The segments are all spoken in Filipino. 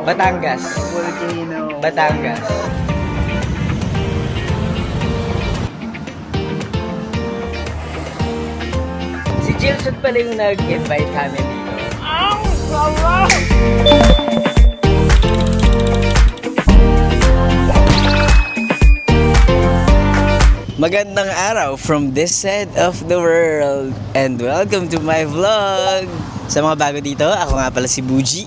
Batangas. Volcano. Batangas. Si Jilson pala yung nag-invite kami dito. Ang sarap! Magandang araw from this side of the world and welcome to my vlog! Sa mga bago dito, ako nga pala si Buji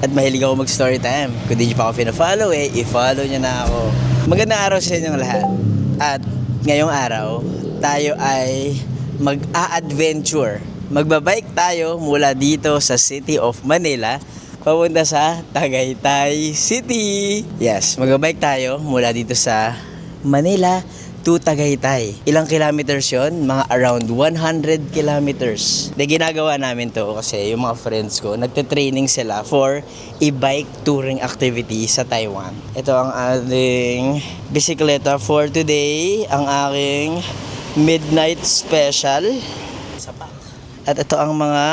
at mahilig ako mag-story time. Kung di nyo pa ako pina-follow i-follow nyo na ako. Magandang araw sa inyong lahat. At ngayong araw, tayo ay mag-a-adventure. Magbabike tayo mula dito sa City of Manila papunta sa Tagaytay City. Yes, magbabike tayo mula dito sa Manila to Tagaytay. Ilang kilometers yon? Mga around 100 kilometers. De, ginagawa namin to kasi yung mga friends ko, nagte-training sila for e-bike touring activity sa Taiwan. Ito ang ating bisikleta for today, ang aking midnight special. At ito ang mga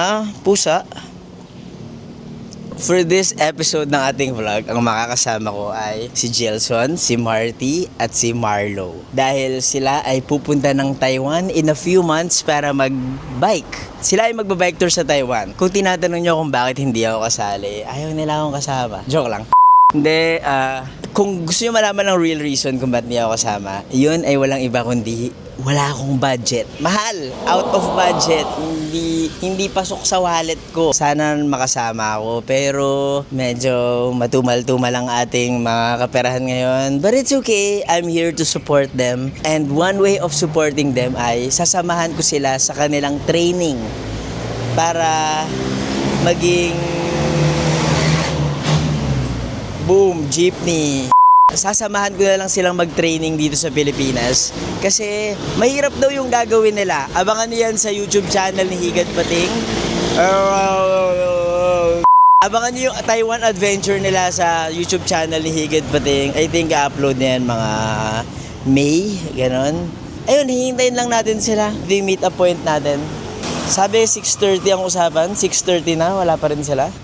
pusa. For this episode ng ating vlog, ang makakasama ko ay si Jelson, si Marty, at si Marlo. Dahil sila ay pupunta ng Taiwan in a few months para mag-bike. Sila ay magbabike tour sa Taiwan. Kung tinatanong nyo kung bakit hindi ako kasali, ayaw nila akong kasama. Joke lang. Hindi, kung gusto nyo malaman ng real reason kung ba't hindi ako kasama, yun ay walang iba kundi wala akong budget. Mahal! Out of budget. Hindi pasok sa wallet ko. Sana makasama ako. Pero medyo matumal-tumal ang ating mga kaperahan ngayon. But it's okay. I'm here to support them. And one way of supporting them ay sasamahan ko sila sa kanilang training para maging boom, jeepney. Sasamahan ko na lang silang mag-training dito sa Pilipinas kasi mahirap daw yung gagawin nila. Abangan niyo yan sa YouTube channel ni Higat Pating. Abangan niyo yung Taiwan adventure nila sa YouTube channel ni Higat Pating. I think i-upload na yan mga May, ganon. Ayun, hihintayin lang natin sila. Ito yung meet up point natin. Sabi 6:30 ang usapan, 6:30 na, wala pa rin sila.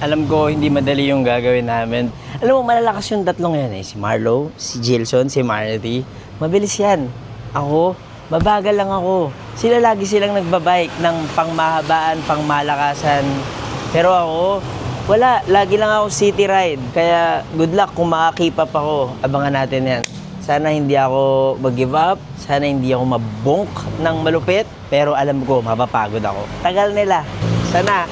Alam ko hindi madali yung gagawin namin. Alam mo, malalakas yung tatlong yan eh. Si Marlo, si Jilson, si Marty. Mabilis yan. Ako, mabagal lang ako. Sila lagi silang nagbabike ng pangmahabaan, pangmalakasan. Pero ako, wala. Lagi lang ako city ride. Kaya good luck kung makakip up ako. Abangan natin yan. Sana hindi ako mag-give up. Sana hindi ako mabonk ng malupit. Pero alam ko, mapapagod ako. Tagal nila. Sana.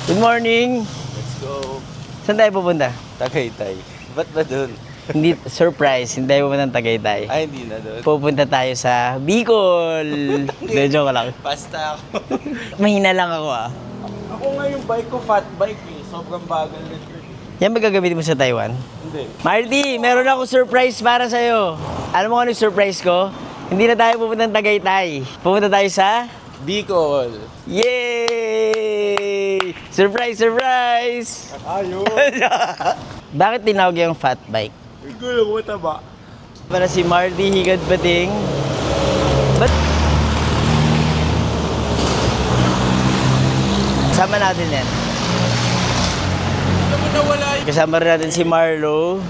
Good morning! Let's go. Saan tayo pupunta? Tagaytay. Ba't ba dun? Hindi, surprise. Hindi tayo pupunta ng Tagaytay. Ay, hindi na dun. Pupunta tayo sa Bicol. Hindi, joke lang. Pasta ako. Mahina lang ako Ako nga yung bike ko, fat bike eh. Sobrang bagal na. Yan ba gagamitin mo sa Taiwan? Hindi. Marty, meron ako surprise para sa'yo. Alam mo ano yung surprise ko? Hindi na tayo pupunta ng Tagaytay. Pupunta tayo sa Bicol. Yay! Surprise! Ayun. Bakit tinawag yung fat bike? Gulo mo taba. Para si Marty Higad Pating. Ba't? Kasama natin yan. Alam mo nawala yung... Kasama rin natin si Marlo.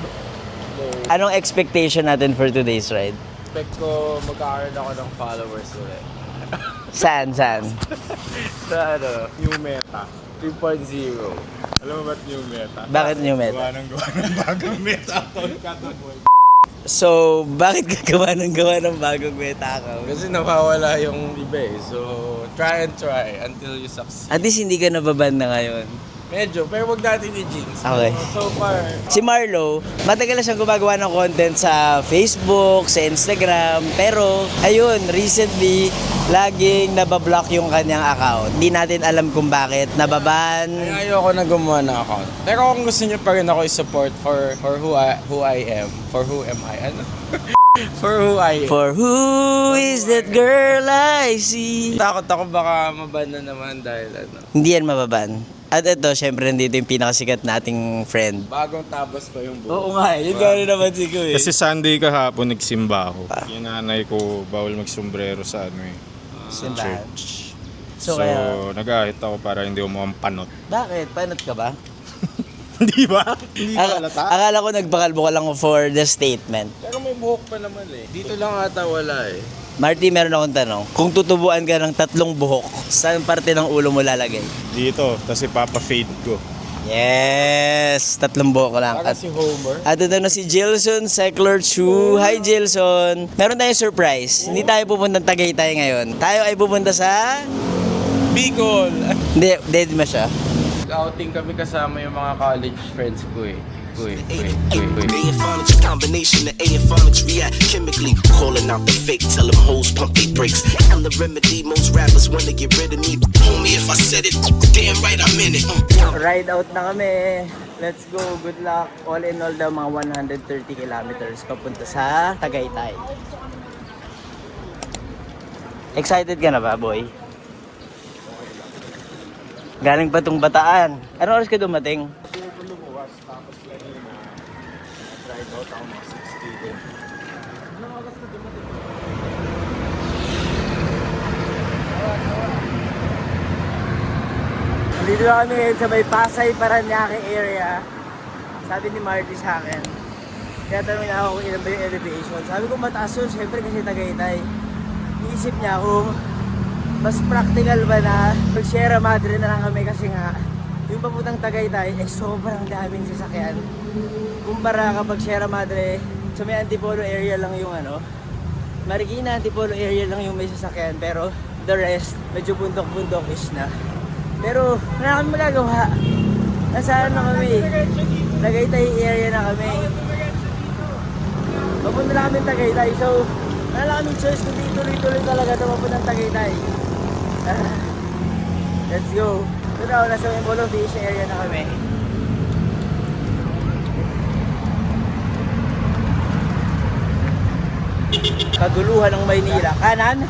Anong expectation natin for today's ride? Expect ko magkakaroon ako ng followers ulit. Saan? Sa ano, New Meta. 3.0. Alam mo ba't New Meta? Bakit New Meta? Gawa ng bagong Meta account kataboy. So, bakit gawa ng bagong meta account? Kasi nawawala yung iba eh. So, try until you succeed. At least hindi ka nababan na ngayon. Medyo, pero wag natin i-jinx. Okay. So far, Si Marlo, matagal na siyang gumagawa ng content sa Facebook, sa Instagram. Pero, ayun, recently, laging nabablock yung kanyang account. Hindi natin alam kung bakit. Nababan. ay ayoko na gumawa ng account. Pero kung gusto niyo pa rin ako i-support for who I am, for who am I, ano? For who I am. For who is that girl I see? Takot ako baka maban na naman dahil ano. Hindi yan mababan. At ito, syempre, nandito yung pinakasikat nating friend. Bagong tabas pa yung buhok. Oo nga, yun gano'n naman si Kuya. Kasi Sunday kahapon nagsimba ako. Yung nanay ko bawal magsombrero sa ano eh. Simbahan. Church. So, So, kaya, nag-ahit ako para hindi ako mukhang panot. bakit? Panot ka ba? Di ba? Hindi ba halata? Akala ko nagbakalbo ka lang for the statement. Pero may buhok pa naman eh. Dito lang ata wala eh. Marty, meron akong tanong. Kung tutubuan ka ng 3 buhok, saan parte ng ulo mo lalagay? Dito, tapos ipapa-fade ko. Yes! 3 buhok lang. Para si Homer. At ito na si Jilson Seckler Chu. Hi Jilson! Meron tayong surprise. Hindi tayo pupunta ng Tagaytay ngayon. Tayo ay pupunta sa... Bicol! Hindi, dead mo siya. Outing kami kasama yung mga college friends ko eh. Aphonics, combination of aphonics react chemically. Calling out the fake, tell them hoes pump they brakes. I'm the remedy, most rappers wanna get rid of me. Homie, if I said it, damn right I'm in it. Ride out na kami. Let's go. Good luck. All in all daw mga 130 kilometers papunta sa Tagaytay. Excited ka na ba, boy? Galing pa tong Bataan. Anong oras ka dumating? Dito na kami ngayon sa may Pasay, Paranaque area. Sabi ni Marty sa akin, kaya tanong niya ako kung ilan ba yung elevation. Sabi ko mataas yun, syempre kasi Tagaytay. Iisip niya kung mas practical ba na mag-Sierra Madre na lang kami kasi nga yung papuntang Tagaytay eh sobrang daming sasakyan. Kumpara kapag Sierra Madre, sa may Antipolo area lang yung Marikina, Antipolo area lang yung may sasakyan, pero the rest, medyo bundok-bundok is na. Pero wala kami magagawa. Nasaan na kami? Tagaytay area na kami. Papunta na kami Tagaytay. So, wala kami choice kundi tuloy-tuloy talaga na papunta ng Tagaytay. Let's go. So now, nasa may Molo Fish area na kami. Kaguluhan ng Maynila. Kanan?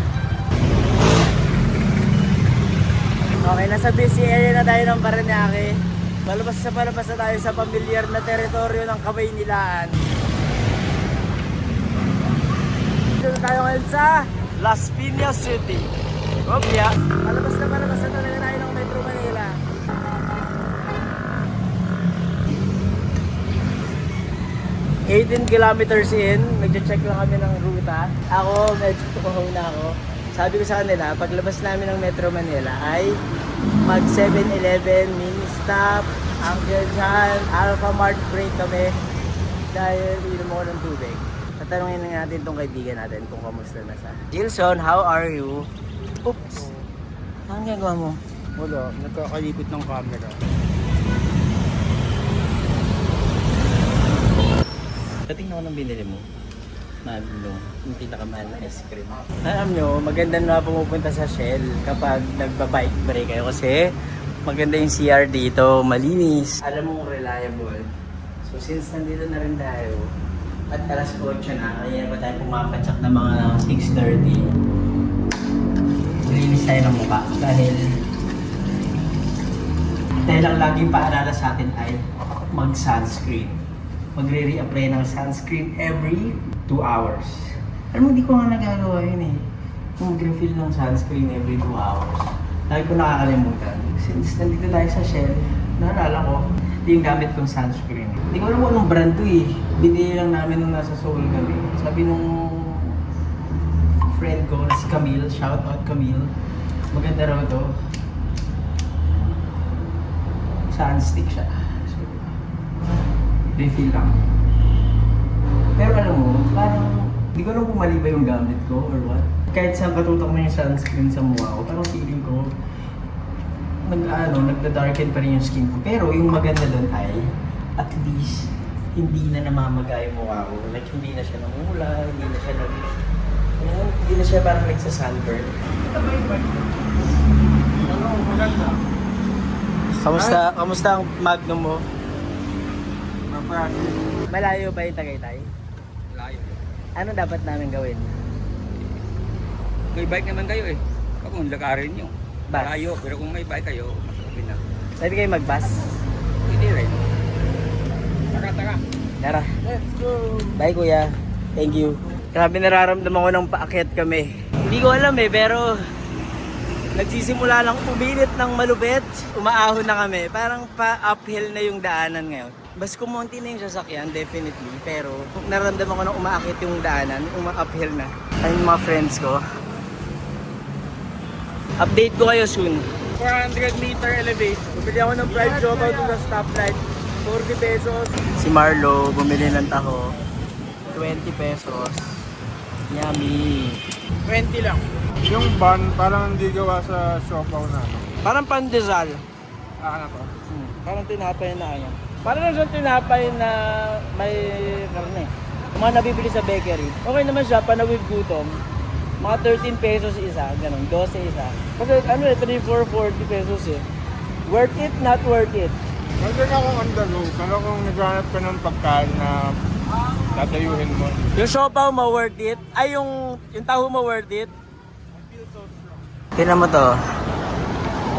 Okay, nasa busy area na tayo ng Paranaque. Palabas na tayo sa pamilyar na teritoryo ng Kamaynilaan. Dito tayo ngayon sa Las Piñas City. Opya. Palabas na talaga tayo ng Metro Manila. ...18 kilometers in, nag-check lang kami ng ruta. Ako, medyo tukahaw na ako. Sabi ko sa kanila, paglabas namin ng Metro Manila ay mag 7-Eleven, mini stop, Uncle John, Alpha Mart break kami dahil inom ako ng tubig. Tatanungin na natin itong kaibigan natin kung kamusta na siya. Gilson, how are you? Oops! Anong ginagawa mo? Wala, nagkakalipit ng camera. Tingnan ko ng binili mo. Yung pinakamahal na ice cream. Alam nyo, maganda na pumupunta sa Shell kapag nagbabike break kayo kasi maganda yung CR dito, malinis. Alam mo reliable. So since nandito na rin tayo at alas 8 na, kaya pa tayo pumapatsak ng mga 6:30. Linis tayo ng mukha dahil ang laging paalala sa atin ay mag-sunscreen. Magre-reapply ng sunscreen every 2 hours. Alam mo, hindi ko nga nagagawa yun eh. Mag-refill ng sunscreen every 2 hours. Lagi ko nakakalimutan. Since nandito tayo sa Shell, naalala ko, ito yung gamit kong sunscreen. Hindi ko alam kung anong brand to eh. Binili lang namin nung nasa Seoul kami. Sabi nung friend ko na si Camille, shout out Camille, maganda raw to. Sunstick siya. So, refill lang. Pero alam mo, parang hindi ko alam kung mali ba yung gamit ko or what. Kahit saan katutok mo yung sunscreen sa mukha ko, parang feeling ko nagda-darken pa rin yung skin ko. Pero yung maganda doon ay at least hindi na namamaga yung mukha ko. Like hindi na siya namula, hindi na siya parang nagsa-sunburn. Kamusta ang Magnum mo? Malayo ba yung Tagaytay? Layo. Ano dapat namin gawin? May bike naman kayo eh. Kung lakarin nyo. Bus. Layo. Pero kung may bike kayo, mas okay na. Sabi kayo mag-bus? Hindi rin. Taka. Tara. Let's go! Bye kuya. Thank you. Grabe nararamdaman ko ng paakyat kami. Hindi ko alam eh, pero Nagsisimula lang uminit ng malupit. Umaahon na kami. Parang pa-uphill na yung daanan ngayon. Bas kumonti na yung sasakyan, definitely. Pero naramdaman ko na umaakit yung daanan, uma-uphill na. Ayun mga friends ko. Update ko kayo soon. 400 meter elevation. Bumili ako ng fried jobaw doon sa stoplight. 40 pesos. Si Marlo, bumili ng taho. 20 pesos. Yummy. 20 lang. Yung bun, parang hindi gawa sa siopaw na. Parang pandesal. Aka na to. Parang tinapay na ano. Parang lang siyang tinapay na may karne. Yung mga nabibili sa bakery. Okay naman siya, panawid gutom. Mga 13 pesos isa, ganun, 12 isa. Kasi ano eh, 3, 4, 40 pesos eh. Worth it, not worth it. Kasi ako on the go, pero kung naghanap ka ng pagkain na tatayuhin mo. Yung siopaw mo worth it? Ay, yung taho mo worth it? Tingnan mo to.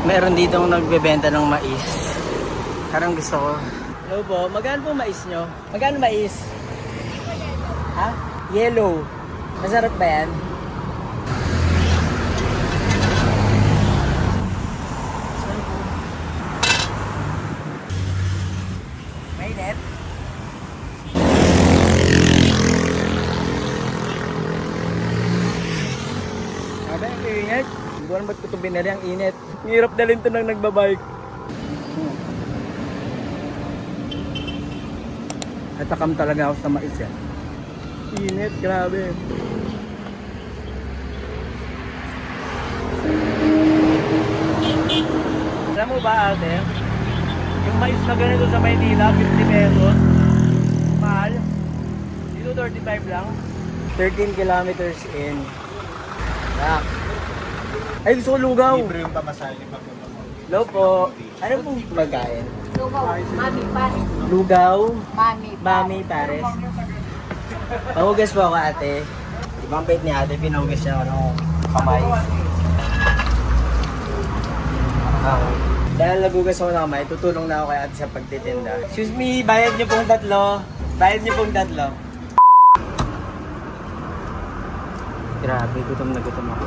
Meron ditong nagbebenta ng mais. Parang gusto ko. Hello po, magkano po mais nyo? Magkano mais? Ha? Yellow. Masarap ba yan? Mainit? Sabi, ang init. Hindi ko alam ba't ko ito binari ang init. Ang hirap dalhin ito nang nagbabike. Natakam talaga ako sa mais yan. Init, grabe. Alam mo ba ate, yung mais na ganito sa Maynila, 50 pesos. Mahal. Dito 35 lang. 13 kilometers in. Yak. Ay, gusto ko lugaw. Libre yung pamasahe ni Pagkama. Hello po. Ano pong pagkain? Lugaw, mami, pares. Lugaw, Mami, mami, pares. Pahugas po ako ate. Ibang bait ni ate, pinahugas niya ako ng kamay. Dahil nagugas ako ng kamay, tutulong na ako kay ate sa pagtitinda. Excuse me, bayad niyo pong tatlo. Bayad niyo pong tatlo. Grabe, gutom na gutom ako.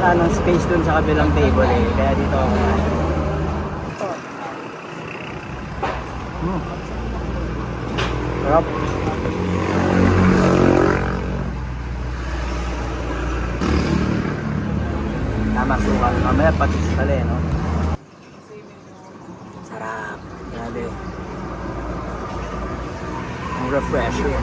Wala nang space dun sa kabilang table eh, kaya dito ako. Sarap. Tama sukal. Mamaya patis pala eh, no? Sarap. Grabe. Ang refreshing.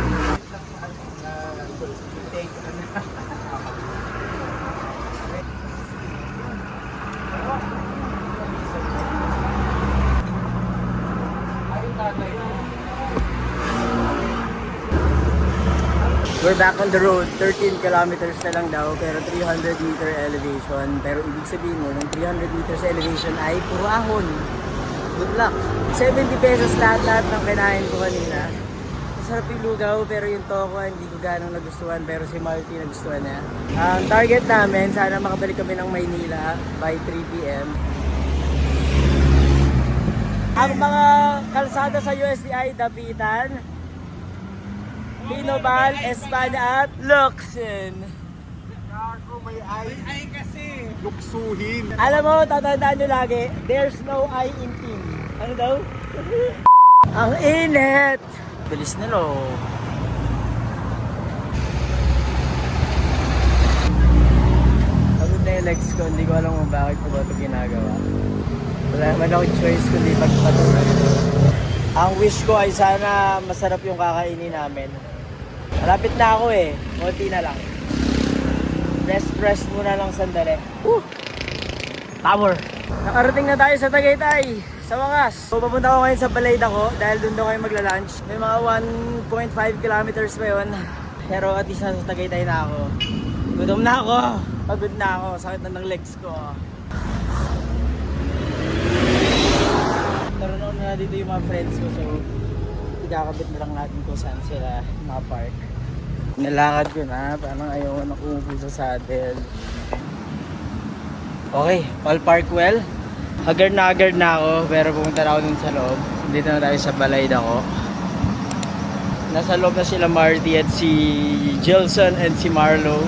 We're back on the road. 13 kilometers na lang daw, pero 300 meter elevation. Pero ibig sabihin mo, ng 300 meters elevation ay puro ahon. Good luck. 70 pesos lahat ng kinain ko kanina. Masarap yung lugaw, pero yung toko hindi ko ganong nagustuhan, pero si Marty nagustuhan niya. Ang target namin, sana makabalik kami ng Maynila by 3 p.m. Ang mga kalsada sa USDI, Dapitan, Pinobal, Espana at Locsin. Gago, may ay kasi. Luksuhin. Alam mo, tatandaan nyo lagi, there's no I in team. Ano daw? Ang init! Bilis nila oh. Pagod na yung legs ko, hindi ko alam kung bakit ko ba ito ginagawa. Wala naman akong choice kundi pagpatuloy. Ang wish ko ay sana masarap yung kakainin namin. Malapit na ako eh. Konti na lang. Press muna lang sandali. Power! Nakarating na tayo sa Tagaytay. Sa wakas. So, papunta ako ngayon sa Balay Dako dahil doon daw kayo magla-lunch. May mga 1.5 kilometers pa yun. Pero at least nasa Tagaytay na ako. Gutom na ako. Pagod na ako. Sakit na ng legs ko. Naroon na dito yung mga friends ko. So, ikakabit na lang natin kung saan sila makapark. Nalakad ko na, parang ayaw na umupo sa saddle. Okay, all park well. Haggard na ako, pero pumunta na ako dun sa loob. Dito na tayo sa Balay Dako. Nasa loob na sila Marty at si Jilson and si Marlo.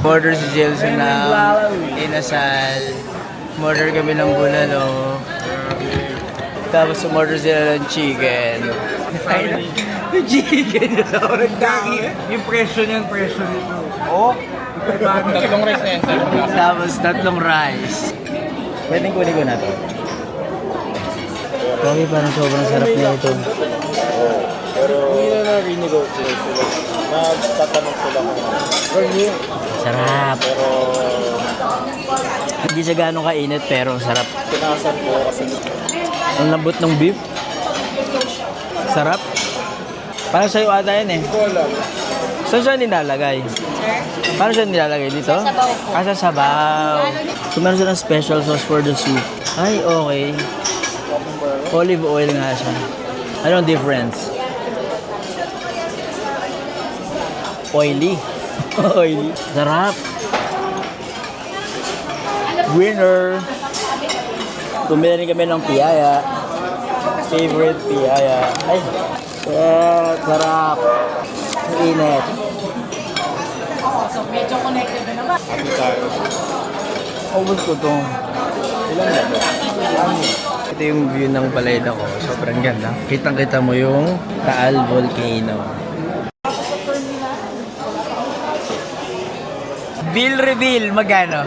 Order si Jelson ng inasal. Order kami ng bulalo. Tapos umorder sila ng chicken. Yung chicken na sobrang dami. Yung presyo niyan, presyo nito. Oh! Tatlong rice na yan, sir. Tapos tatlong rice. Pwedeng kunin ko na to. Kami parang sobrang sarap na ito. Pero hindi na na-renegotiate sila. Nagtatanong sila kung Sarap. Pero Hindi siya gano'ng kainit pero sarap. tinasan ko kasi Ang lambot ng beef. Sarap. Parang sa'yo ata yan eh. wala. Saan siya nilalagay? Paano siya nilalagay dito? Sa sabaw. So meron silang special sauce for the soup. Ay, okay. Olive oil nga siya. Anong difference? Oily. Oily. Sarap. Winner. Tumili rin kami ng piyaya. Favorite piyaya. Ay. Sarap. Init. Happy tayo. Ubus ko to. Ilan na ba? Ito yung view ng Baleda ko. Sobrang ganda. Kitang-kita mo yung Taal Volcano. Bill reveal, magkano?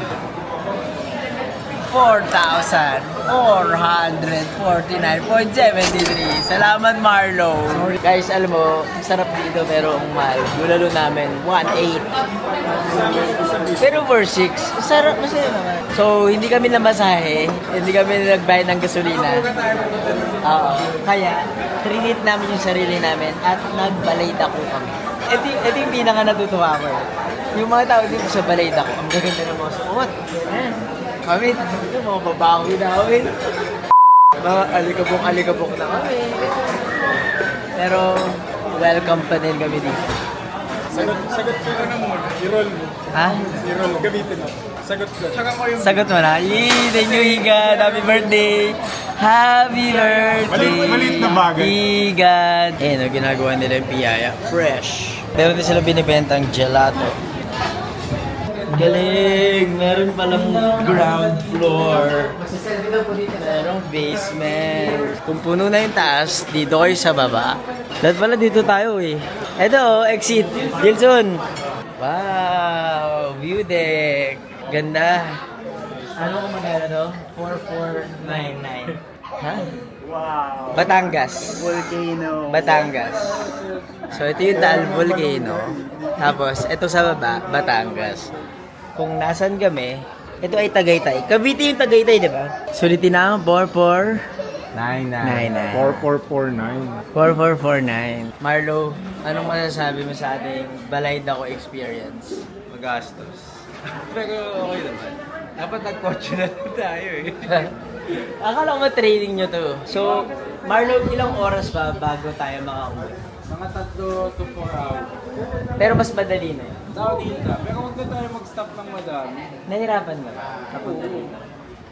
4,449.73. Salamat, Marlo. Guys, alam mo, sarap dito pero ang mahal. Bulalo namin, 1.8. Pero for 6, sarap masaya naman. So, hindi kami namasahe, hindi kami nagbayad ng gasolina. Oo. Kaya, trinit namin yung sarili namin at nagbalayda ko kami. Ito yung pinaka natutuwa ko. Yung mga tao dito sa balayda ko, ang gaganda ng mga suot. Kami, ito mga babawi namin. Mga alikabok na kami. Pero, welcome pa din kami dito. Sagot ko na muna. I-roll mo. Ha? I-roll, gamitin mo. Sagot ko. Tsaka ko yung... Sagot mo na. Yee, thank you, Higad. Happy birthday. Happy birthday. Maliit na bagay. Higad. Ayun, ginagawa nila yung piyaya. Fresh. Meron din sila binibentang gelato. Galing! Meron palang ground floor. Merong basement. Kung puno na yung taas, dito kayo sa baba. Dahil pala dito tayo eh. Eto, exit. Gilson. Wow! View deck. Ganda. Ano kung magkano to? 4,499. Ha? Wow. Batangas. Volcano. Batangas. So, ito yung Taal Volcano. Tapos, ito sa baba, Batangas. Kung nasan kami, ito ay Tagaytay. Cavite yung Tagaytay, di ba? Sulitin na, 4449. 4449. Marlo, anong masasabi mo sa ating Balayda ko experience? Magastos. Pero okay naman. Dapat nag-coach na tayo eh. Akala ko training nyo to. So, Marlo, ilang oras pa bago tayo makauwi? Mga 3 to 4 hours. Pero mas madali na yun. Downhill na. Pero huwag na tayo mag-stop ng madami. Nahirapan mo kapag dito.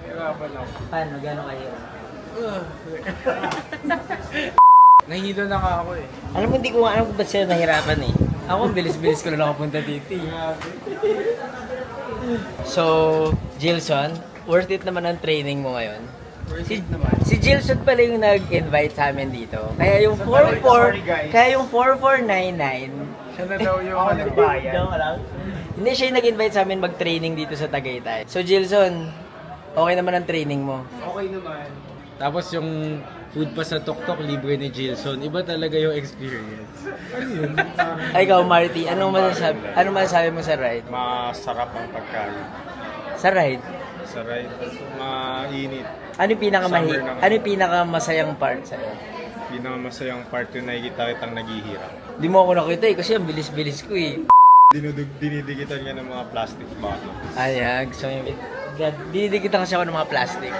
Hirapan ako. Paano? Gano'ng kahirap? Nahihilo na nga ako eh. Alam mo, hindi ko nga alam kung ba't sila nahirapan eh. Ako, bilis-bilis ko na nakapunta dito eh. So, Gilson, worth it naman ang training mo ngayon. Si Gilson pala yung nag-invite sa amin dito. Kaya yung 4499. Siya na daw yung nagbayad. Hindi siya yung nag-invite sa amin mag-training dito sa Tagaytay. So Gilson, okay naman ang training mo. Okay naman. Tapos yung food pa sa Tok-Tok, libre ni Gilson. Iba talaga yung experience. Ay, ikaw Marty, anong masasabi mo sa ride? Masarap ang pagkain. Sa ride? Sa ride, mainit. Ano yung pinakamasayang part sa'yo? Pinakamasayang part yung nakikita kitang naghihirap. Di mo ako nakita eh, kasi ang bilis-bilis ko eh. Dinidikitan ka ng mga plastic bottle. Ayag, so dinidikitan kasi ako ng mga plastic.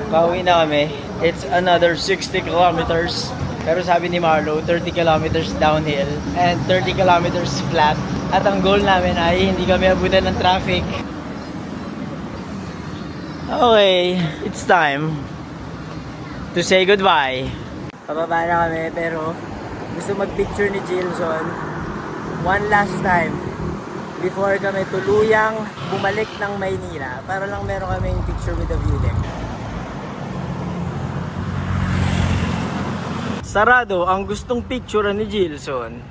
Pauwi na kami. It's another 60 kilometers. Pero sabi ni Marlo, 30 kilometers downhill and 30 kilometers flat. At ang goal namin ay hindi kami abutan ng traffic. Okay, it's time to say goodbye. Pababa na kami pero gusto mag-picture ni Gilson one last time before kami tuluyang bumalik ng Maynila para lang meron kaming picture with the view deck. Sarado ang gustong picture ni Gilson.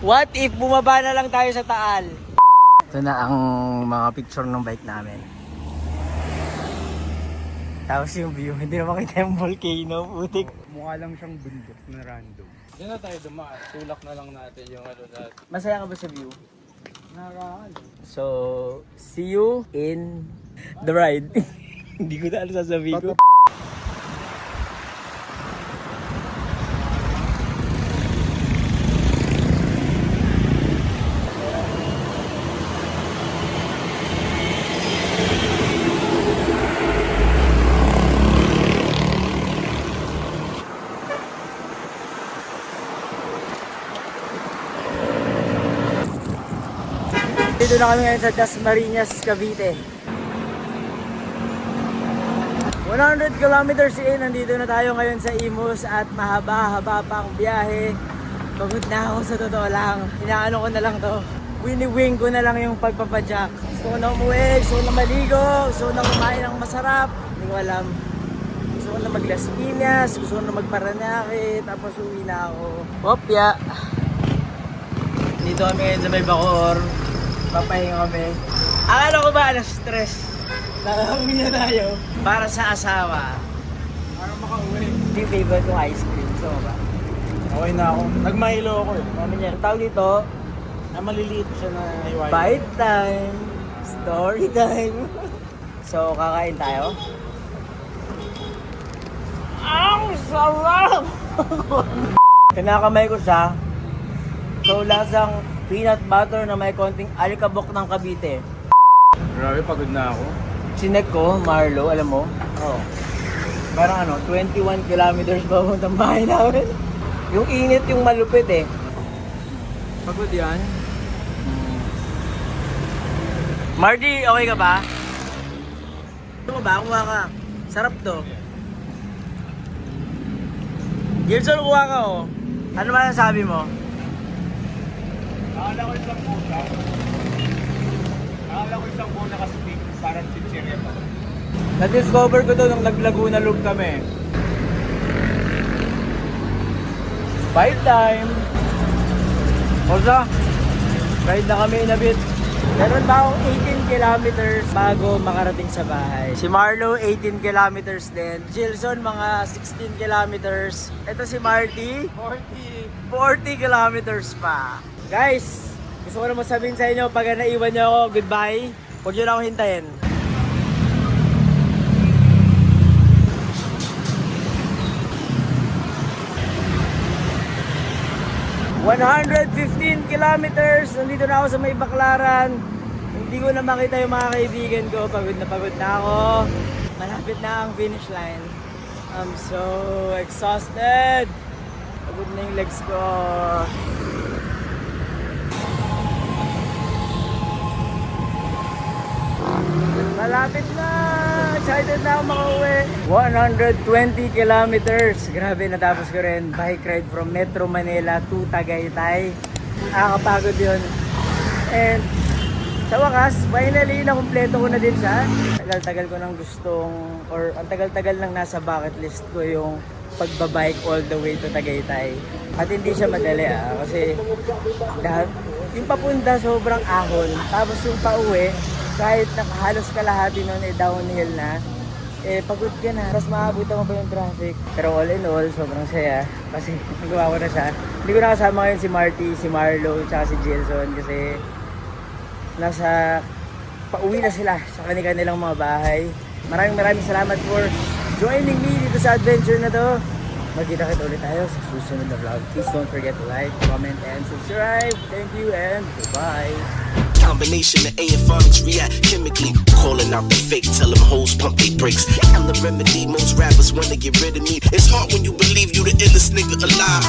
What if bumaba na lang tayo sa Taal? Ito na ang mga picture ng bike namin. Tapos yung view, hindi na makita yung volcano, putik. Mukha lang siyang bundok na random. Diyan na tayo dumaan. Tulak na lang natin yung ano natin. Masaya ka ba sa view? Nakakalo. So, see you in the ride. Hindi ko na alam sasabihin ko. Dito na kami ngayon sa Dasmariñas, Cavite. 100 kilometers in, nandito na tayo ngayon sa Imus at mahaba-haba pa ang biyahe. Pagod na ako sa totoo lang. Inaano ko na lang to. Wini-wing ko na lang yung pagpapadyak. Gusto ko na umuwi, gusto ko na maligo, gusto ko na kumain ng masarap. Hindi ko alam. Gusto ko na mag-Las Piñas, gusto ko na mag-Parañaque, tapos uwi na ako. Hopya! Dito kami ngayon sa may Bacoor. Papahinga kami. Akala ko ba alas stress? Nakauwi na tayo. Para sa asawa. Para makauwi. Ito yung favorite kong ice cream. So ba? Okay na ako. Nag-Milo ako eh. Ano niya? Ang tawag dito, Maliliit siya na hiwain. bite time. Story time. So, kakain tayo. Ang sarap! Kinakamay ko siya. So, lasang peanut butter na may konting alikabok ng Cavite. Grabe, pagod na ako. Sinek ko, Marlo, alam mo? Oo. Parang 21 kilometers pa puntang bahay namin. Yung init yung malupit eh. Pagod yan. Marty, okay ka ba? Ano ba? Kuha ka. Sarap to. Gilson, kuha ka oh. Ano ba nasabi mo? Akala ko isang puta. Akala ko isang puta kasi parang chichirya pa. Na-discover ko to nung nag-Laguna Loop kami. Bite time! Osa, ride na kami in a bit. Meron ba akong 18 kilometers bago makarating sa bahay? Si Marlo, 18 kilometers din. Gilson, mga 16 kilometers. Ito si Marty, 40 kilometers pa. Guys, gusto ko naman sabihin sa inyo, pag naiwan niyo ako, goodbye. Huwag niyo na ako hintayin. ...115 kilometers. Nandito na ako sa may Baclaran. Hindi ko na makita yung mga kaibigan ko. Pagod na ako. Malapit na ang finish line. I'm so exhausted. Pagod na yung legs ko. Malapit na! Excited na ako makauwi. 120 kilometers. Grabe, natapos ko rin. Bike ride from Metro Manila to Tagaytay. Nakakapagod yun. And sa wakas, finally, nakumpleto ko na din siya. Tagal-tagal ko nang gustong, or ang tagal-tagal nang nasa bucket list ko yung pagbabike all the way to Tagaytay. At hindi siya madali kasi yung papunta sobrang ahon. Tapos yung pauwi, kahit halos kalahati nun downhill na, pagod ka na, tapos maabutan mo pa yung traffic. Pero all in all, sobrang saya kasi nagawa ko na siya. Hindi ko nakasama ngayon si Marty, si Marlo, tsaka si Gilson kasi nasa pauwi na sila sa kanilang mga bahay. Maraming salamat for joining me dito sa adventure na to. Magkita-kita ulit tayo sa susunod na vlog. Please don't forget to like, comment, and subscribe. Thank you and goodbye. Combination of A and phonics react chemically. Calling out the fake, tell them hoes pump they brakes. I'm the remedy, most rappers wanna get rid of me. It's hard when you believe you the illest nigga alive.